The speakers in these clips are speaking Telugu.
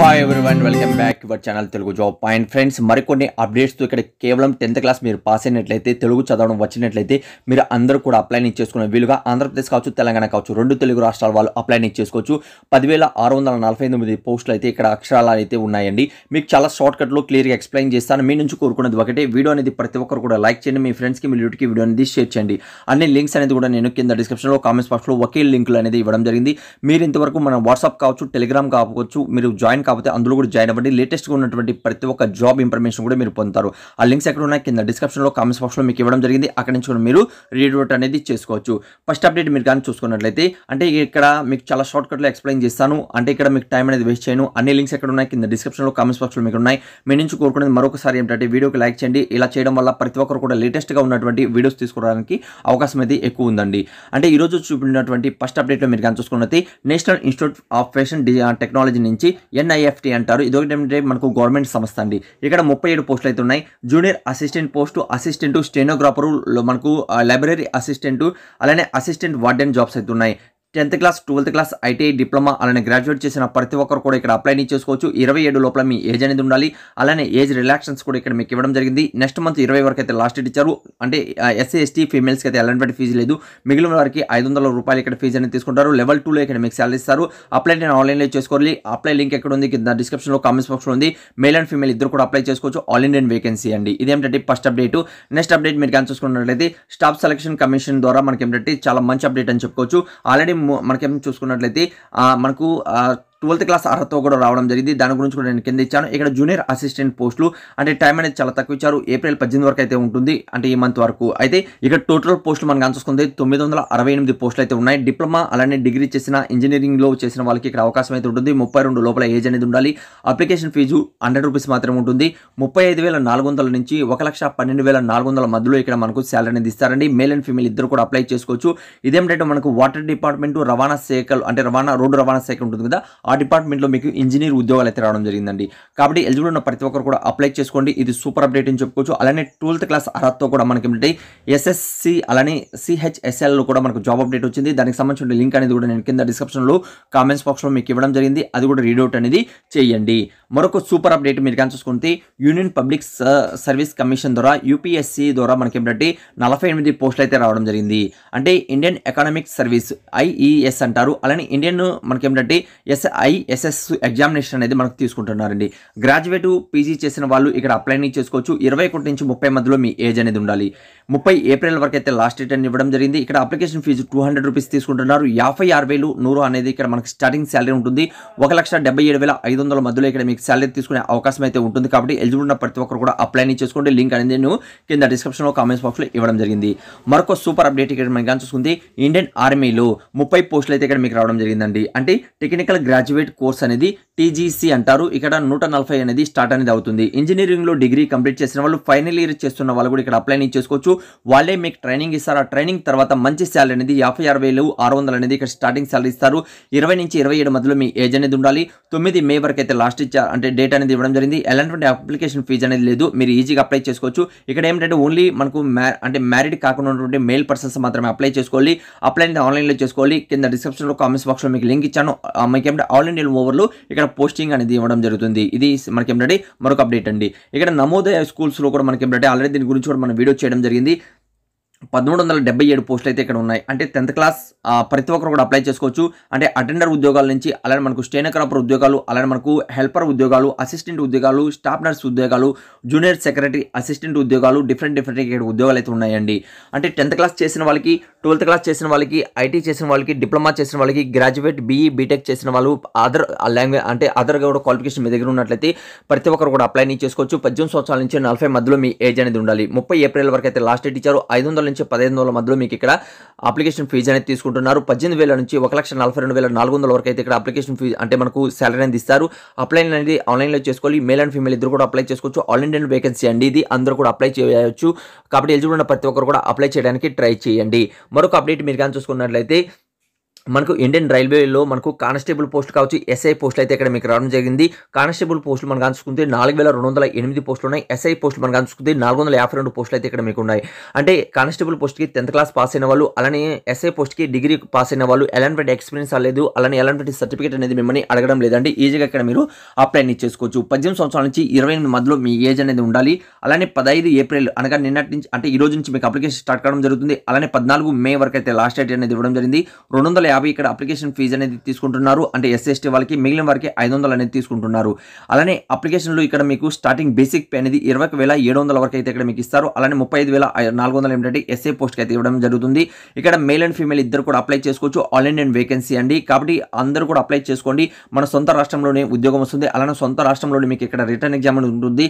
Hi everyone, welcome back to our channel Telugu job point. Friends, మరికొన్ని అప్డేట్స్తో ఇక్కడ కేవలం 10th క్లాస్ మీరు పాస్ అయినట్లయితే, తెలుగు చదవడం వచ్చినట్లయితే మీరు అందరూ కూడా అప్లై చేసుకునే వీలుగా ఆంధ్రప్రదేశ్ కావచ్చు, తెలంగాణ కావచ్చు, రెండు తెలుగు రాష్ట్రాల వాళ్ళు అప్లై చేసుకోవచ్చు. 10,649 పోస్టులు అయితే ఇక్కడ అక్షరాలు అయితే ఉన్నాయండి. మీకు చాలా షార్ట్కట్లో క్లియర్గా ఎక్స్ప్లెయిన్ చేస్తాను. మీ నుంచి కోరుకున్నది ఒకటే, వీడియో అనేది ప్రతి ఒక్కరు కూడా లైక్ చేయండి, మీ ఫ్రెండ్స్కి మీ యూట్యూబ్కి వీడియో అనేది షేర్ చేయండి. అన్ని లింక్స్ అనేది కూడా నేను కింద డిస్క్రిప్షన్లో కామెంట్స్ బాక్స్లో ఒకే లింకులు అనేది ఇవ్వడం జరిగింది. మీరు ఇంతవరకు మన వాట్సాప్ కావచ్చు, టెలిగ్రామ్ కావచ్చు మీరు జాయిన్ కాకపోతే అందులో కూడా జాయిన్ అవ్వండి. లేటెస్ట్గా ఉన్నటువంటి ప్రతి ఒక్క జాబ్ ఇన్ఫర్మేషన్ కూడా మీరు పొందుతారు. ఆ లింక్స్ ఎక్కడ ఉన్నాయి కింద డిస్క్రిప్షన్లో కామెంట్స్ బాక్స్లో మీకు ఇవ్వడం జరిగింది. అక్కడి నుంచి కూడా మీరు రీడ్ అవుట్ అనేది చేసుకోవచ్చు. ఫస్ట్ అప్డేట్ మీరు కానీ చూసుకున్నట్లయితే, అంటే ఇక్కడ మీకు చాలా షార్ట్ కట్లో ఎక్స్ప్లెయిన్ చేస్తాను. అంటే ఇక్కడ మీకు టైం అనేది వేస్ట్ చేయను. అన్ని లింక్స్ ఎక్కడ ఉన్నాయి కింద డిస్క్రిప్షన్లో కామెంట్స్ బాక్స్లో మీకు ఉన్నాయి. మీ నుంచి కోరుకునేది మరొకసారి ఏంటంటే వీడియోకి లైక్ చేయండి. ఇలా చేయడం వల్ల ప్రతి ఒక్కరు కూడా లేటెస్ట్గా ఉన్నటువంటి వీడియోస్ తీసుకోవడానికి అవకాశం అయితే ఎక్కువ ఉందండి. అంటే ఈరోజు చూపినటువంటి ఫస్ట్ అప్డేట్లో మీరు కానీ చూసుకున్నట్లయితే, national institute of fashion technology నుంచి NIFT అంటారు. ఇది ఒకటి మనకు గవర్నమెంట్ సంస్థ అండి. ఇక్కడ 37 పోస్టులు అయితే ఉన్నాయి. Junior assistant post, assistant stenographer, మనకు లైబ్రరీ అసిస్టెంట్, అలానే అసిస్టెంట్ వార్డెన్ జాబ్స్ అయితే ఉన్నాయి. 10th class, 12th class, ITI, diploma, అలానే గ్రాడ్యుయేట్ చేసిన ప్రతి ఒక్కరు కూడా ఇక్కడ అప్లై చేసుకోవచ్చు. 27 లోపల మీ ఏజ్ అనేది ఉండాలి. అలానే ఏజ్ రిలాక్సన్స్ కూడా ఇక్కడ మీకు ఇవ్వడం జరిగింది. నెక్స్ట్ మంత్ 20 వరకు అయితే లాస్ట్ డేట్ ఇచ్చారు. అంటే SC, ST ఫీమేల్స్కి అయితే ఎలాంటి ఫీజు లేదు. మిగిలిన వారికి 500 రూపాయలు ఇక్కడ ఫీజు అనేది తీసుకుంటారు. లెవెల్ 2లో ఇక్కడ మీకు శాలరీ ఇస్తారు. అప్లై నేను ఆన్లైన్లో చేసుకోవాలి. అప్లై లింక్ ఎక్కడ ఉంది కింద డిస్క్రిప్షన్లో కామెంట్స్ బాక్స్లో ఉంది. మేల్ అండ్ ఫీమేల్ ఇద్దరు కూడా అప్లై చేసుకోవచ్చు. ఆల్ ఇండియన్ వేకెన్సీ అండి. ఇదేంటంటే ఫస్ట్ అప్డేట్. నెక్స్ట్ అప్డేట్ మీరు కానీ చూసుకున్నట్లయితే, స్టాఫ్ సెలక్షన్ కమిషన్ ద్వారా మనకి ఏంటంటే చాలా మంచి అప్డేట్ అని చెప్పుకోవచ్చు. ఆల్రెడీ మనకేం చూసుకున్నట్లయితే మనకు 12th క్లాస్ అర్హత కూడా రావడం జరిగింది. దాని గురించి కూడా నేను కింద ఇచ్చాను. ఇక్కడ జూనియర్ అసిస్టెంట్ పోస్టులు అంటే టైం అనేది చాలా తక్కువ ఇచ్చారు. ఏప్రిల్ 18 వరకు అయితే ఉంటుంది, అంటే ఈ మంత్ వరకు. అయితే ఇక్కడ టోటల్ పోస్టులు మనం చూసుకుంటే 968 పోస్టులు అయితే ఉన్నాయి. డిప్లొమా అలానే డిగ్రీ చేసిన, ఇంజనీరింగ్లో చేసిన వాళ్ళకి ఇక్కడ అవకాశం అయితే ఉంటుంది. 32 లోపల ఏజ్ అనేది ఉండాలి. అప్లికేషన్ ఫీజు 100 రూపీస్ మాత్రమే ఉంటుంది. 35,400 నుంచి 1,12,400 మధ్యలో ఇక్కడ మనకు శాలరీ అనేది ఇస్తారండి. మేల్ అండ్ ఫీమేల్ ఇద్దరు కూడా అప్లై చేసుకోవచ్చు. ఇదేంటంటే మనకు వాటర్ డిపార్ట్మెంట్, రవాణా శాఖలు, అంటే రోడ్డు రవాణా శాఖ ఉంటుంది కదా, ఆ డిపార్ట్మెంట్లో మీకు ఇంజనీర్ ఉద్యోగాలు అయితే రావడం జరిగిందండి. కాబట్టి ఎలిజిబుల్ ఉన్న ప్రతి ఒక్కరు కూడా అప్లై చేసుకోండి. ఇది సూపర్ అప్డేట్ అని చెప్పుకోవచ్చు. అలానే 12th క్లాస్ అర్హతతో కూడా మనకి ఏంటంటే SSC అలానే CHSLలో కూడా మనకు జాబ్ అప్డేట్ వచ్చింది. దానికి సంబంధించిన లింక్ అనేది కూడా నేను కింద డిస్క్రిప్షన్లో కామెంట్స్ బాక్స్లో మీకు ఇవ్వడం జరిగింది. అది కూడా రీడౌట్ అనేది చేయండి. మరొక సూపర్ అప్డేట్ మీరు కానీ చూసుకుంటే, యూనియన్ పబ్లిక్ సర్వీస్ కమిషన్ ద్వారా UPSC ద్వారా మనకి ఏంటంటే 48 పోస్టులు అయితే రావడం జరిగింది. అంటే ఇండియన్ ఎకనామిక్ సర్వీస్ IES అంటారు. అలానే ఇండియన్ మనకి ఏంటంటే SISS ఎగ్జామినేషన్ అనేది మనకు తీసుకుంటున్నారండి. గ్రాడ్యుయేట్, PG చేసిన వాళ్ళు ఇక్కడ అప్లై చేసుకోవచ్చు. 21 నుంచి 30 మధ్యలో మీ ఏజ్ అనేది ఉండాలి. 30 ఏప్రిల్ వరకు అయితే లాస్ట్ డేట్ అని ఇవ్వడం జరిగింది. ఇక్కడ అప్లికేషన్ ఫీజు 200 రూపీస్ తీసుకుంటున్నారు. 56,100 అనేది ఇక్కడ మనకు స్టార్టింగ్ శాలరీ ఉంటుంది. 1,77,500 మధ్యలో ఇక్కడ మీకు శాలరీ తీసుకునే అవకాశం అయితే ఉంటుంది. కాబట్టి ఎలిజిబుల్ ఉన్న ప్రతి ఒక్కరు కూడా అప్లై చేసుకోండి. లింక్ అనేది నేను కింద డిస్క్రిప్షన్లో కామెంట్స్ బాక్స్లో ఇవ్వడం జరిగింది. మరొక సూపర్ అప్డేట్ ఇక్కడ మనం కానీ చూసుకుంటే, ఇండియన్ ఆర్మీలో 30 పోస్టులు అయితే ఇక్కడ మీకు రావడం జరిగిందండి. అంటే టెక్నికల్ గ్రాడ్యుయేట్ కోర్స్ అనేది TGC అంటారు. ఇక్కడ 140 అనేది స్టార్ట్ అనేది అవుతుంది. ఇంజనీరింగ్లో డిగ్రీ కంప్లీట్ చేసిన వాళ్ళు, ఫైనల్ ఇయర్ చేస్తున్న వాళ్ళు కూడా ఇక్కడ అప్లై చేసుకోవచ్చు. వాళ్ళే మీకు ట్రైనింగ్ ఇస్తారు. ఆ ట్రైనింగ్ తర్వాత మంచి శాలరీ అనేది 56,600 అనేది ఇక్కడ స్టార్టింగ్ శాలరీ ఇస్తారు. 20 నుంచి 27 మధ్యలో మీ ఏజ్ అనేది ఉండాలి. 9 మే వరకు అయితే లాస్ట్ ఇచ్చారు, అంటే డేట్ అనేది ఇవ్వడం జరిగింది. ఎలాంటి అప్లికేషన్ ఫీజు అనేది లేదు. మీరు ఈజీగా అప్లై చేసుకోవచ్చు. ఇక్కడ ఏంటంటే ఓన్లీ మనకు అంటే మ్యారీడ్ కాకుండా ఉన్నటువంటి మేల్ పర్సన్స్ మాత్రమే అప్లై చేసుకోవాలి. అప్లై అనేది ఆన్లైన్లో చేసుకోవాలి. కింద డిస్క్రిప్షన్లో కామెంట్స్ బాక్స్లో మీకు లింక్ ఇచ్చాను. మీకు ఏమంటే ఆల్ ఇండియన్ ఓవర్లో ఇక్కడ పోస్టింగ్ అనేది ఇవ్వడం జరుగుతుంది. ఇది మనకి ఏంటంటే మరొక అప్డేట్ అండి. ఇక్కడ నమోదయ స్కూల్స్లో కూడా మనకి ఏంటంటే ఆల్రెడీ దీని గురించి కూడా మనం వీడియో చేయడం జరిగింది. 1377 పోస్టులు అయితే ఇక్కడ ఉన్నాయి. అంటే 10th క్లాస్ ప్రతి ఒక్కరు కూడా అప్లై చేసుకోవచ్చు. అంటే అటెండర్ ఉద్యోగాల నుంచి, అలానే మనకు స్టెనోగ్రాఫర్ ఉద్యోగాలు, అలానే మనకు హెల్పర్ ఉద్యోగాలు, అసిస్టెంట్ ఉద్యోగాలు, స్టాఫ్ నర్స్ ఉద్యోగాలు, జూనియర్ సెక్రటరీ అసిస్టెంట్ ఉద్యోగాలు, డిఫరెంట్ ఇక్కడ ఉద్యోగాలు అయితే ఉన్నాయండి. అంటే 10th క్లాస్ చేసిన వాళ్ళకి, 12th క్లాస్ చేసిన వాళ్ళకి, IT చేసిన వాళ్ళకి, డిప్లొమా చేసిన వాళ్ళకి, గ్రాడ్యుయేట్, BE, BTech చేసిన వాళ్ళు, అదర్ లాంగ్వేజ్ అంటే అదర్ కూడా క్వాలిఫికేషన్ మీ దగ్గర ఉన్నట్లయితే ప్రతి ఒక్కరు కూడా అప్లై చేసుకోవచ్చు. 18 సంవత్సరాల నుంచి 40 మధ్యలో మీ ఏజ్ అనేది ఉండాలి. 30 ఏప్రిల్ వరకు అయితే లాస్ట్ డేట్ ఇచ్చారు. 500 నుంచి 1500 మధ్యలో మీకు ఇక్కడ అప్లికేషన్ ఫీజు అనేది తీసుకుంటున్నారు. 18,000 నుంచి 1,42,400 వరకు అయితే ఇక్కడ అప్లికేషన్ ఫీజు అంటే మనకు శాలరీ అనేది ఇస్తారు. అప్లై అనేది ఆన్లైన్లో చేసుకోవాలి. మేల్ అండ్ ఫీమేల్ ఇద్దరు కూడా అప్లై చేసుకోవచ్చు. ఆల్ ఇండియన్ వేకెన్సీ అండి ఇది. అందరూ కూడా అప్లై చేయవచ్చు. కాబట్టి ఎలిజిబుల్ ఉన్న ప్రతి ఒక్కరు కూడా అప్లై చేయడానికి ట్రై చేయండి. మరొక అప్డేట్ మీరు కానీ చూసుకున్నట్లయితే, మనకు ఇండియన్ రైల్వేలో మనకు కానిస్టేబుల్ పోస్ట్ కావచ్చు, ఎస్ఐ పోస్టులు అయితే ఇక్కడ మీకు రావడం జరిగింది. కానిస్టేబుల్ పోస్టులు మనకు చూసుకుంటే 4208 పోస్టులు ఉన్నాయి. ఎస్ఐ పోస్టులు మనకు చూసుకుంటే 452 పోస్టులు అయితే ఇక్కడ మీకు ఉన్నాయి. అంటే కానిస్టేబుల్ పోస్ట్కి 10th క్లాస్ పాస్ అయిన వాళ్ళు, అలానే ఎస్ఐ పోస్ట్కి డిగ్రీ పాస్ అయిన వాళ్ళు, ఎలాంటి ఎక్స్పీరియన్స్ లేదు, అలానే ఎలాంటి సర్టిఫికేట్ అనేది మిమ్మల్ని అడగడం లేదండి. ఈజీగా ఇక్కడ మీరు అప్లై చేసుకోవచ్చు. 18 సంవత్సరాల నుంచి 28 మధ్యలో మీ ఏజ్ అనేది ఉండాలి. అలానే 15 ఏప్రిల్ అనగా నిన్నటి నుంచి అంటే ఈ రోజు నుంచి మీకు అప్లికేషన్ స్టార్ట్ కావడం జరుగుతుంది. అలానే 14 మే వరకు అయితే లాస్ట్ డేట్ అనేది ఇవ్వడం జరిగింది. 250 ఇక్కడ అప్లికేషన్ ఫీజు అనేది తీసుకుంటున్నారు. అంటే SC/ST వాళ్ళకి, మిగిలిన వారికి 500 అనేది తీసుకుంటున్నారు. అలానే అప్లికేషన్లో ఇక్కడ మీకు స్టార్టింగ్ బేసిక్ పే అనేది 20,700 వరకు అయితే ఇక్కడ మీకు ఇస్తారు. అలానే 35,400 ఏంటంటే ఎస్ఐ పోస్ట్కి అయితే ఇవ్వడం జరుగుతుంది. ఇక్కడ మేల్ అండ్ ఫీమేల్ ఇద్దరు కూడా అప్లై చేసుకోవచ్చు. ఆల్ ఇండియన్ వేకెన్సీ అండి, కాబట్టి అందరూ కూడా అప్లై చేసుకోండి. మన సొంత రాష్ట్రంలోనే ఉద్యోగం వస్తుంది. అలానే సొంత రాష్ట్రంలోనే మీకు ఇక్కడ రిటర్న్ ఎగ్జామ్ అనేది ఉంటుంది,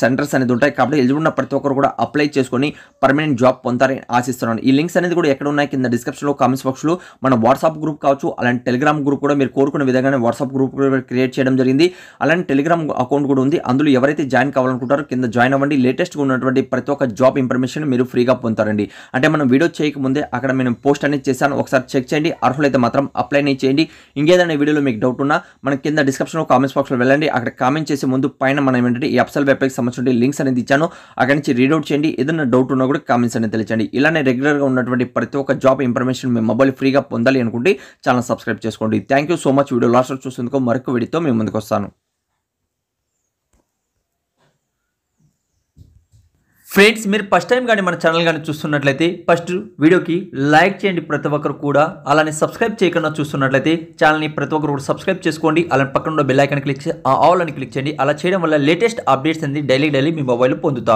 సెంటర్స్ అనేది ఉంటాయి. కాబట్టి ఎలిజిబుల్ ఉన్న ప్రతి ఒక్కరు కూడా అప్లై చేసుకొని పర్మనెంట్ జాబ్ పొందారని ఆశిస్తున్నాను. ఈ లింక్స్ అనేది కూడా ఎక్కడ ఉన్నాయి కింద డిస్క్రిప్షన్లో, కామెంట్స్ బాక్స్లో మన వాట్సాప్ గ్రూప్ కావచ్చు, అలాంటి టెలిగ్రామ్ గ్రూప్ కూడా మీరు కోరుకునే విధంగానే వాట్సాప్ గ్రూప్ క్రియేట్ చేయడం జరిగింది. అలాంటి టెలిగ్రామ్ అకౌంట్ కూడా ఉంది. అందులో ఎవరైతే జాయిన్ కావాలనుకుంటారో కింద జాయిన్ అవ్వండి. లేటెస్ట్గా ఉన్నటువంటి ప్రతి ఒక్క జాబ్ ఇన్ఫర్మేషన్ మీరు ఫ్రీగా పొందుతారండి. అంటే మనం వీడియో చేయకముందే అక్కడ నేను పోస్ట్ అనేది చేశాను, ఒకసారి చెక్ చేయండి. అర్హులైతే మాత్రం అప్లై చేయండి. ఇంకేదైనా వీడియోలో మీకు డౌట్ ఉన్నా మన కింద డిస్క్రిప్షన్లో, కామెంట్స్ బాక్స్లో వెళ్ళండి. అక్కడ కామెంట్ చేసే ముందు పైన మనం ఏంటంటే ఈ అప్సల్ వెబ్సైట్కి సంబంధించిన లింక్స్ అనేది ఇచ్చాను, అక్కడి నుంచి రీడౌట్ చేయండి. ఏదైనా డౌట్ ఉన్నా కూడా కామెంట్స్ అనేది తెలియచండి. ఇలానే రెగ్యులర్గా ఉన్నటువంటి ప్రతి ఒక్క జాబ్ ఇన్ఫర్మేషన్ మీ మొబైల్ ఫ్రీగా పొందాలి అనుకుంటే ఛానల్ సబ్స్క్రైబ్ చేసుకోండి. Thank you so much. Video last చూసేందుకు మరొక వీడియోతో మేము ముందుకు వస్తాను. ఫ్రెండ్స్, మీరు ఫస్ట్ టైం కానీ మన ఛానల్ కానీ చూస్తున్నట్లయితే ఫస్ట్ వీడియోకి లైక్ చేయండి ప్రతి ఒక్కరు కూడా. అలానే సబ్స్క్రైబ్ చేయకుండా చూస్తున్నట్లయితే ఛానల్ని ప్రతి ఒక్కరు కూడా సబ్స్క్రైబ్ చేసుకోండి. అలానే పక్కన ఉన్న బెల్ ఐకాన్ క్లిక్ చేసి ఆల్ అని క్లిక్ చేయండి. అలా చేయడం వల్ల లేటెస్ట్ అప్డేట్స్ అనేది డైలీ మీ మొబైల్ పొందుతారు.